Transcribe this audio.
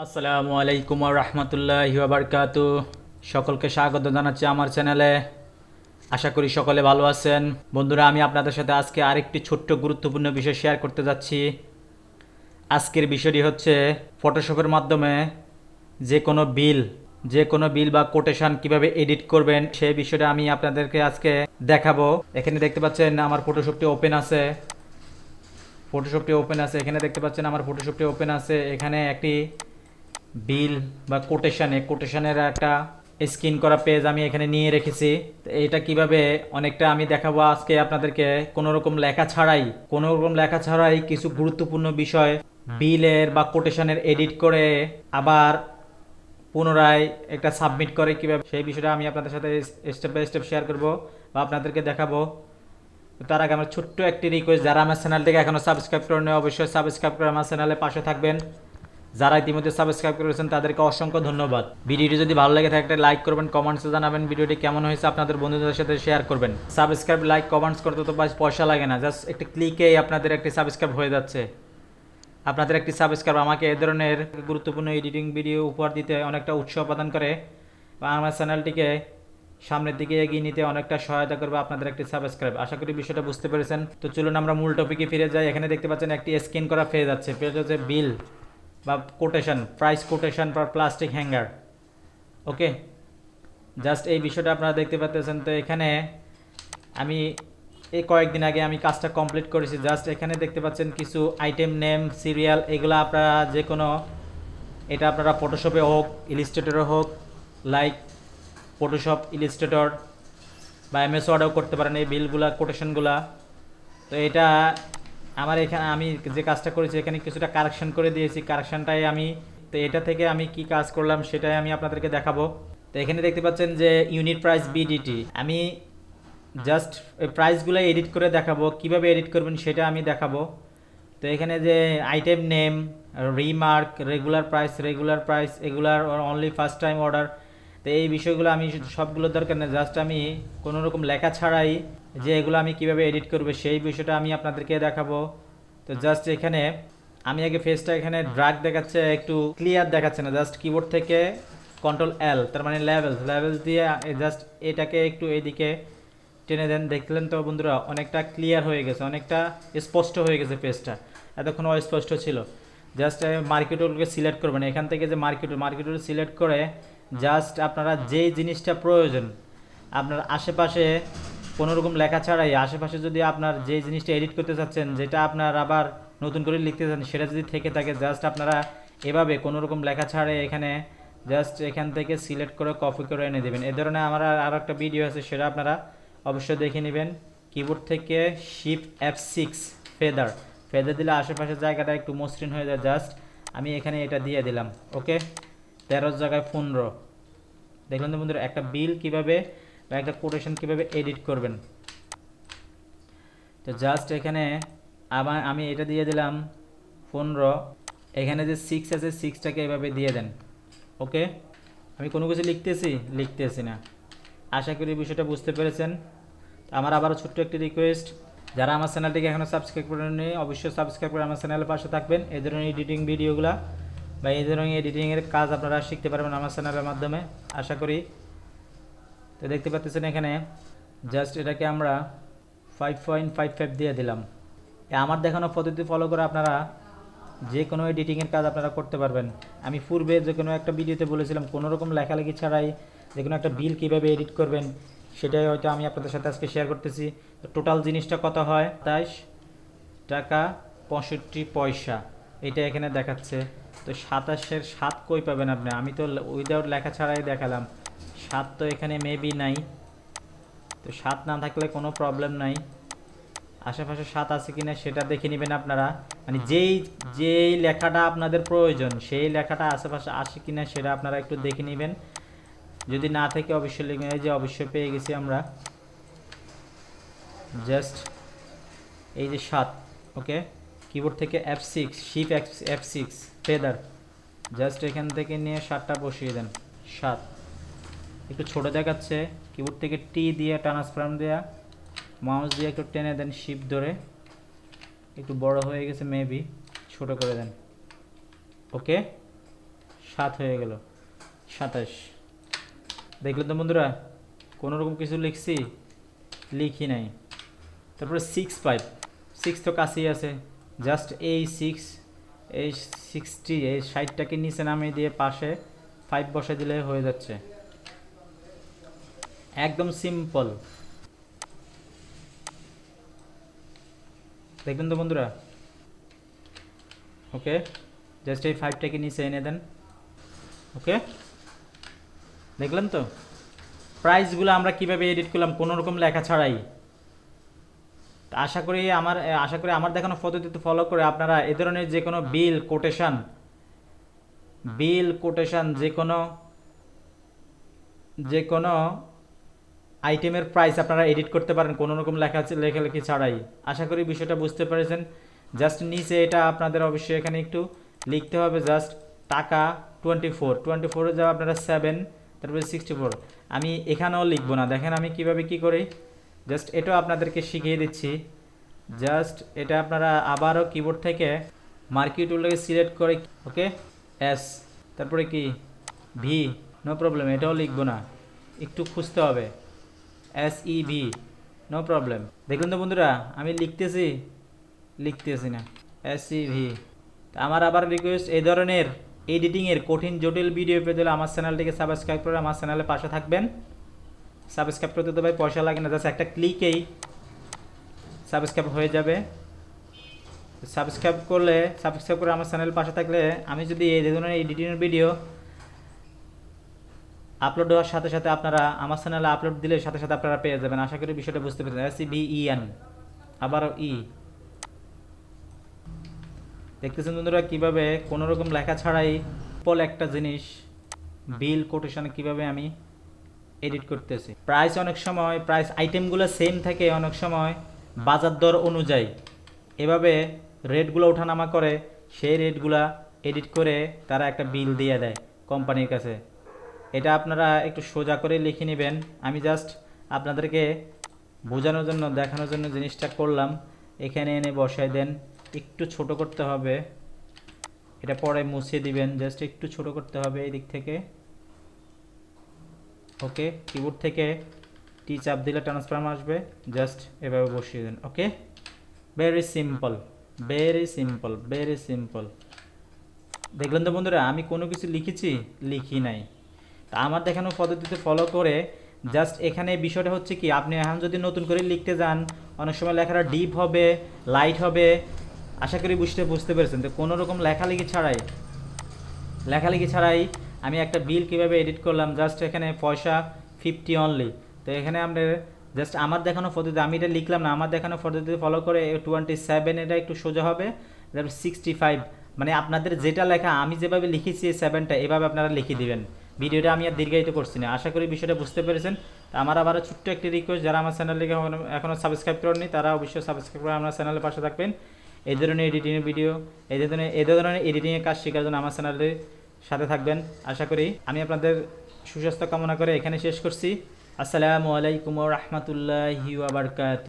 আসসালামু আলাইকুম ওয়া রাহমাতুল্লাহি ওয়া বারাকাতুহু। সকলকে স্বাগত জানাচ্ছি আমার চ্যানেলে। আশা করি সকলে ভালো আছেন। বন্ধুরা, আমি আপনাদের সাথে আজকে আরেকটি ছোট্ট গুরুত্বপূর্ণ বিষয় শেয়ার করতে যাচ্ছি। আজকের বিষয়টি হচ্ছে ফটোশপের মাধ্যমে যে কোনো বিল বা কোটেশন কিভাবে এডিট করবেন সেই বিষয়টা আমি আপনাদেরকে আজকে দেখাবো। এখানে দেখতে পাচ্ছেন আমার ফটোশপটি ওপেন আছে। এখানে দেখতে পাচ্ছেন আমার ফটোশপটি ওপেন আছে। এখানে একটি বিল বা কোটেশনের একটা স্ক্রিন করা পেজ আমি এখানে নিয়ে রেখেছি। তো এটা কিভাবে অনেকটা আমি দেখাবো আজকে আপনাদেরকে, কোনো রকম লেখা ছাড়াই কিছু গুরুত্বপূর্ণ বিষয় বিলের বা কোটেশনের এডিট করে আবার পুনরায় একটা সাবমিট করে কিভাবে, সেই বিষয়টা আমি আপনাদের সাথে স্টেপ বাই স্টেপ শেয়ার করব বা আপনাদেরকে দেখাবো। তার আগে আমার ছোট্ট একটি রিকোয়েস্ট, যারা আমার চ্যানেলটিকে এখনও সাবস্ক্রাইব করেন অবশ্যই সাবস্ক্রাইব করে আমার চ্যানেলের পাশে থাকবেন। যারা ইতিমধ্যে সাবস্ক্রাইব করেছেন তাদেরকে অসংখ্য ধন্যবাদ। ভিডিওটি যদি ভালো লাগে থাকে একটা লাইক করবেন, কমেন্টসে জানাবেন ভিডিওটি কেমন হয়েছে, আপনাদের বন্ধুদের সাথে শেয়ার করবেন। সাবস্ক্রাইব, লাইক, কমেন্টস করতে তো পয়সা লাগে না, জাস্ট একটি ক্লিকেই আপনাদের একটি সাবস্ক্রাইব হয়ে যাচ্ছে। আপনাদের একটি সাবস্ক্রাইব আমাকে এ ধরনের গুরুত্বপূর্ণ এডিটিং ভিডিও উপহার দিতে অনেকটা উৎসাহ প্রদান করে বা আমার চ্যানেলটিকে সামনের দিকে এগিয়ে নিতে অনেকটা সহায়তা করবে আপনাদের একটি সাবস্ক্রাইব। আশা করি বিষয়টা বুঝতে পেরেছেন। তো চলুন আমরা মূল টপিকে ফিরে যাই। এখানে দেখতে পাচ্ছেন একটি স্ক্যান করা পেজ আছে। পেজ হচ্ছে বিল বা price quotation for plastic hanger. Okay, just এই বিষয়টা আপনারা দেখতে পাচ্ছেন। তো এখানে আমি এই কয়েকদিন আগে আমি কাজটা কমপ্লিট করেছি। জাস্ট এখানে দেখতে পাচ্ছেন কিছু আইটেম নেম, সিরিয়াল, এগুলো আপনারা যে কোনো, এটা আপনারা ফটোশপে হোক, ইলিস্ট্রেটরে হোক, লাইক ফটোশপ, ইলিস্ট্রেটর বা এমএস ওয়ার্ডেও করতে পারেন এই বিলগুলা, কোটেশনগুলা। তো এটা আমার এখানে আমি যে কাজটা করেছি এখানে কিছুটা কারেকশন করে দিয়েছি। কারেকশনটাই আমি, তো এটা থেকে আমি কি কাজ করলাম সেটাই আমি আপনাদেরকে দেখাবো। তো এখানে দেখতে পাচ্ছেন যে ইউনিট প্রাইস বিডিটি, আমি জাস্ট এই প্রাইসগুলো এডিট করে দেখাবো, কিভাবে এডিট করবেন সেটা আমি দেখাবো। তো এখানে যে item name, remark, regular price এগুলার অনলি ফার্স্ট টাইম অর্ডার, তো এই বিষয়গুলো আমি সবগুলো দরকার নেই, জাস্ট আমি কোনো রকম লেখা ছাড়াই যে এগুলো আমি কিভাবে এডিট করবো সেই বিষয়টা আমি আপনাদেরকে দেখাবো। তো জাস্ট এখানে আমি আগে ফেসটা এখানে ড্রাগ দেখাচ্ছে, একটু ক্লিয়ার দেখাচ্ছে না, জাস্ট কিবোর্ড থেকে Ctrl+L, তার মানে লেভেলস দিয়ে জাস্ট এটাকে একটু এইদিকে টেনে দেন। দেখলেন তো বন্ধুরা, অনেকটা ক্লিয়ার হয়ে গেছে, অনেকটা স্পষ্ট হয়ে গেছে ফেসটা, এতক্ষণ অস্পষ্ট ছিল। জাস্ট মার্কেটগুলোকে সিলেক্ট করবেন, এখান থেকে যে মার্কেটগুলো সিলেক্ট করে জাস্ট আপনারা যেই জিনিসটা প্রয়োজন আপনার আশেপাশে কোনো রকম লেখা ছাড়াই, আশেপাশে যদি আপনার যে জিনিসটা এডিট করতে চাচ্ছেন, যেটা আপনার আবার নতুন করে লিখতে চান, সেটা যদি থেকে থাকে জাস্ট আপনারা এভাবে কোনো রকম লেখা ছাড়াই এখানে জাস্ট এখান থেকে সিলেক্ট করে কপি করে এনে দেবেন। এ ধরনের আমার আরও একটা ভিডিও আছে, সেটা আপনারা অবশ্যই দেখে নেবেন। কিবোর্ড থেকে শিফট F6 ফেদার দিলে আশেপাশের জায়গাটা একটু মসৃণ হয়ে যায়। জাস্ট আমি এখানে এটা দিয়ে দিলাম। ওকে, 13 জায়গায় 15। দেখলেন তো বন্ধুরা, একটা বিল কিভাবে বা একটা কোটেশন কিভাবে এডিট করবেন। তো জাস্ট এখানে আবার আমি এটা দিয়ে দিলাম 15। এখানে যে 6 আছে, 6টাকে এভাবে দিয়ে দেন। ওকে, আমি কোনো কিছু লিখতেছি না। আশা করি বিষয়টা বুঝতে পেরেছেন। আমার আবারও ছোট্ট একটি রিকোয়েস্ট, যারা আমার চ্যানেলটিকে এখনও সাবস্ক্রাইব করেননি অবশ্যই সাবস্ক্রাইব করে আমার চ্যানেলের পাশে থাকবেন। এই ধরনের এডিটিং ভিডিওগুলো বা এই ধরনের এডিটিংয়ের কাজ আপনারা শিখতে পারবেন আমার চ্যানেলের মাধ্যমে, আশা করি। তো দেখতে পাচ্ছেন এখানে জাস্ট এটাকে আমরা 5.55 দিয়ে দিলাম। আমার দেখানো পদ্ধতি ফলো করে আপনারা যে কোনো এডিটিংয়ের কাজ আপনারা করতে পারবেন। আমি পূর্বে যে কোনো একটা ভিডিওতে বলেছিলাম কোনো রকম লেখালেখি ছাড়াই যে কোনো একটা বিল কীভাবে এডিট করবেন, সেটাই হয়তো আমি আপনাদের সাথে আজকে শেয়ার করতেছি। তো টোটাল জিনিসটা কত হয়, 27 টাকা 65 পয়সা, এটা এখানে দেখাচ্ছে। তো 27-এর 7 কই পাবেন আপনি? আমি তো উইদাউট লেখা ছাড়াই দেখালাম। 7 তো এখানে মেবি নাই। তো 7 না থাকলে কোনো প্রবলেম নাই, আশেপাশে 7 আছে কিনা সেটা দেখে নেবেন আপনারা। মানে যেই লেখাটা আপনাদের প্রয়োজন সেই লেখাটা আশেপাশে আসে কিনা সেটা আপনারা একটু দেখে নেবেন। যদি না থাকে অবশ্যই লিখে, এই যে অবশ্যই পেয়ে গেছি আমরা। জাস্ট এই যে 7। ওকে, কিবোর্ড থেকে F6 shift F6 feather, just এখান থেকে নিয়ে 7টা বসিয়ে দেন। 7 একটু ছোট দেখাচ্ছে, কিবোর্ড থেকে টি দিয়ে ট্রান্সফর্ম দেয়া, মাউস দিয়ে একটু টেনে দেন, শিফট ধরে একটু বড় হয়ে গেছে মেবি, ছোট করে দেন। ওকে, 7 হয়ে গেল, 27। দেখলেন তো বন্ধুরা, কোনো রকম কিছু লিখি নাই। তারপরে 6 তো কাছেই আছে, জাস্ট এই 60 এই 60টাকে নিচে নামিয়ে দিয়ে পাশে 5 বসে দিলে হয়ে যাচ্ছে, একদম সিম্পল। দেখবেন তো বন্ধুরা, ওকে, জাস্ট এই 5টাকে নিচে এনে দেন। ওকে, দেখলেন তো প্রাইসগুলো আমরা কিভাবে এডিট করলাম কোনো রকম লেখা ছাড়াই। আশা করি আমার দেখানো পদ্ধতিতে ফলো করে আপনারা এ ধরনের যে কোনো বিল কোটেশন যে কোনো আইটেমের প্রাইস আপনারা এডিট করতে পারেন কোনো রকম লেখালেখি ছাড়াই। আশা করি বিষয়টা বুঝতে পেরেছেন। জাস্ট নিচে এটা আপনাদের অবশ্যই এখানে একটু লিখতে হবে, জাস্ট টাকা 24 যাওয়া আপনারা 7, তারপরে 64। আমি এখানেও লিখবো না, দেখেন আমি কিভাবে কি করি, জাস্ট এটাও আপনাদেরকে শিখিয়ে দিচ্ছি। জাস্ট এটা আপনারা আবারও কিবোর্ড থেকে মার্কি টুলটাকে সিলেক্ট করে, ওকে, এস, তারপরে কি ভি, নো প্রবলেম, এটাও লিখবো না, একটু খুঁজতে হবে, SEV, নো প্রবলেম। দেখুন তো বন্ধুরা, আমি লিখতেছি না, SEV। আমার আবার রিকোয়েস্ট, এই ধরনের এডিটিংয়ের কঠিন জটিল ভিডিও পেতে হলে আমার চ্যানেলটিকে সাবস্ক্রাইব করে আমার চ্যানেলের পাশে থাকবেন। সাবস্ক্রাইব করতে তো ভাই পয়সা লাগে না, জাস্ট একটা ক্লিকেই সাবস্ক্রাইব হয়ে যাবে। সাবস্ক্রাইব করে আমার চ্যানেলের পাশে থাকলে আমি যদি এই ধরনের এডিটিংয়ের ভিডিও আপলোড হওয়ার সাথে সাথে আপনারা আমার চ্যানেলে আপলোড দিলে সাথে সাথে আপনারা পেয়ে যাবেন। আশা করি বিষয়টা বুঝতে পেরেছেন। SEVEN, আবারও ই। দেখতেছেন বন্ধুরা কীভাবে কোনো রকম লেখা ছাড়াই পল একটা জিনিস বিল কোটেশন কিভাবে আমি এডিট করতেছি। অনেক সময় প্রাইস আইটেমগুলো সেম থাকে, অনেক সময় বাজার দর অনুযায়ী এভাবে রেটগুলো ওঠানামা করে, সেই রেটগুলা এডিট করে তারা একটা বিল দিয়ে দেয় কোম্পানির কাছে। এটা আপনারা একটু সোজা করে লিখে নেবেন। আমি জাস্ট আপনাদেরকে বোঝানোর জন্য দেখানোর জন্য জিনিসটা করলাম। এখানে এনে বসায় দেন, একটু ছোট করতে হবে, এটা পরে মুছিয়ে দিবেন, জাস্ট একটু ছোট করতে হবে এই দিক থেকে। ওকে, কিবোর্ড থেকে টি চাপ দিলে ট্রান্সফর্ম আসবে, জাস্ট এভাবে বসিয়ে দেন। ওকে, ভেরি সিম্পল। দেখলেন তো বন্ধুরা, আমি কোনো কিছু লিখি নাই। তা আমার দেখানো পদ্ধতিতে ফলো করে জাস্ট এখানে বিষয়টা হচ্ছে কি, আপনি এখন যদি নতুন করে লিখতে যান অনেক সময় লেখাটা ডিপ হবে, লাইট হবে। আশা করি বুঝতে পেরেছেন। তো কোনো রকম লেখালেখি ছাড়াই আমি একটা বিল কিভাবে এডিট করলাম। জাস্ট এখানে পয়সা 50 অনলি। তো এখানে আমরা জাস্ট আমার দেখানো পদ্ধতি, আমি এটা লিখলাম না, আমার দেখানো পদ্ধতি ফলো করে 27, এটা একটু সোজা হবে, 65, মানে আপনাদের যেটা লেখা আমি যেভাবে লিখেছি এই 7টা এভাবে আপনারা লিখে দিবেন। ভিডিওটা আমি আর দীর্ঘায়িত করছি না। আশা করি বিষয়টা বুঝতে পেরেছেন। তো আমার আবারও ছোট্ট একটি রিকোয়েস্ট, যারা আমার চ্যানেলটিকে এখনও সাবস্ক্রাইব করেননি তারা অবশ্যই সাবস্ক্রাইব করে আমার চ্যানেলের পাশে থাকবেন। এই ধরনের এডিটিংয়ের ভিডিও, এই ধরনের এডিটিংয়ের কাজ শেখার জন্য আমার চ্যানেলের সাথে থাকবেন। আশা করি আমি আপনাদের সুস্বাস্থ্য কামনা করে এখানে শেষ করছি। আসসালামু আলাইকুম ওয়া রাহমাতুল্লাহি ওয়া বারাকাতুহু।